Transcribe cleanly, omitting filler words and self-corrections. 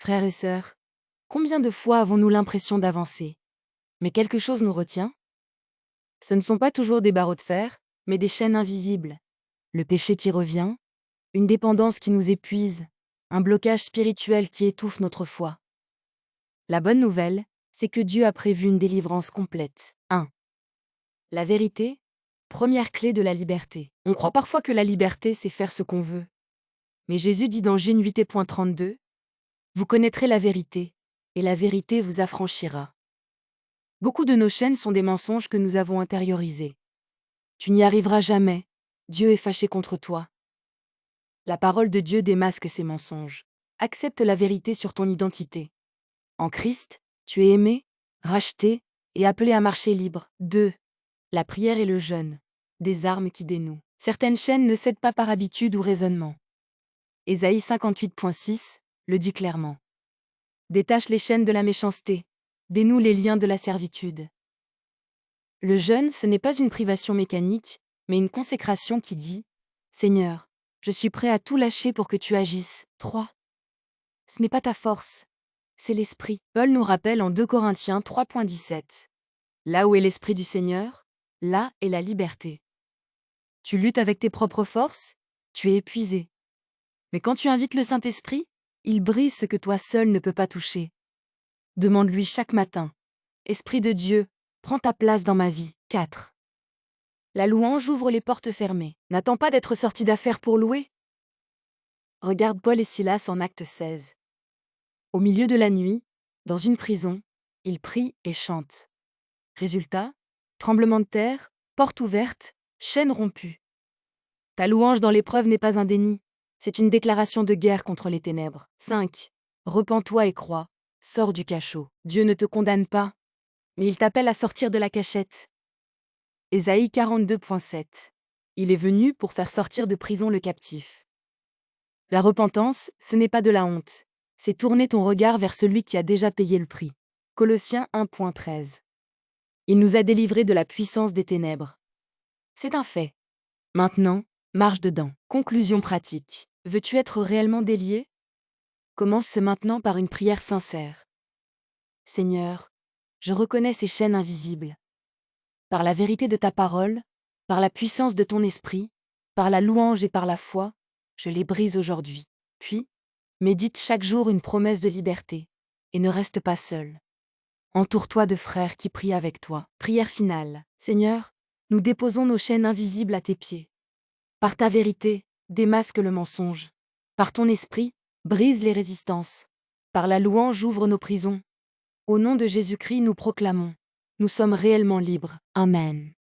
Frères et sœurs, combien de fois avons-nous l'impression d'avancer, mais quelque chose nous retient? Ce ne sont pas toujours des barreaux de fer, mais des chaînes invisibles. Le péché qui revient, une dépendance qui nous épuise, un blocage spirituel qui étouffe notre foi. La bonne nouvelle, c'est que Dieu a prévu une délivrance complète. 1. La vérité, première clé de la liberté. On croit parfois que la liberté, c'est faire ce qu'on veut. Mais Jésus dit dans Jean 8:32, « Vous connaîtrez la vérité, et la vérité vous affranchira. » Beaucoup de nos chaînes sont des mensonges que nous avons intériorisés. Tu n'y arriveras jamais, Dieu est fâché contre toi. La parole de Dieu démasque ces mensonges. Accepte la vérité sur ton identité. En Christ, tu es aimé, racheté et appelé à marcher libre. 2. La prière et le jeûne, des armes qui dénouent. Certaines chaînes ne cèdent pas par habitude ou raisonnement. Ésaïe 58.6 le dit clairement. Détache les chaînes de la méchanceté, dénoue les liens de la servitude. Le jeûne, ce n'est pas une privation mécanique, mais une consécration qui dit « Seigneur, je suis prêt à tout lâcher pour que tu agisses. » 3. Ce n'est pas ta force, c'est l'Esprit. Paul nous rappelle en 2 Corinthiens 3.17. Là où est l'Esprit du Seigneur, là est la liberté. Tu luttes avec tes propres forces, tu es épuisé. Mais quand tu invites le Saint-Esprit, il brise ce que toi seul ne peux pas toucher. Demande-lui chaque matin. Esprit de Dieu, prends ta place dans ma vie. 4. La louange ouvre les portes fermées. N'attends pas d'être sorti d'affaires pour louer. Regarde Paul et Silas en Acte 16. Au milieu de la nuit, dans une prison, ils prient et chantent. Résultat, tremblement de terre, porte ouverte, chaîne rompue. Ta louange dans l'épreuve n'est pas un déni, c'est une déclaration de guerre contre les ténèbres. 5. Repens-toi et crois, sors du cachot. Dieu ne te condamne pas, mais il t'appelle à sortir de la cachette. Ésaïe 42.7. Il est venu pour faire sortir de prison le captif. La repentance, ce n'est pas de la honte, c'est tourner ton regard vers celui qui a déjà payé le prix. Colossiens 1.13. Il nous a délivrés de la puissance des ténèbres. C'est un fait. Maintenant, marche dedans. Conclusion pratique. Veux-tu être réellement délié? Commence ce maintenant par une prière sincère. Seigneur, je reconnais ces chaînes invisibles. Par la vérité de ta parole, par la puissance de ton esprit, par la louange et par la foi, je les brise aujourd'hui. Puis, médite chaque jour une promesse de liberté, et ne reste pas seul. Entoure-toi de frères qui prient avec toi. Prière finale. Seigneur, nous déposons nos chaînes invisibles à tes pieds. Par ta vérité, démasque le mensonge. Par ton esprit, brise les résistances. Par la louange, ouvre nos prisons. Au nom de Jésus-Christ, nous proclamons. Nous sommes réellement libres. Amen.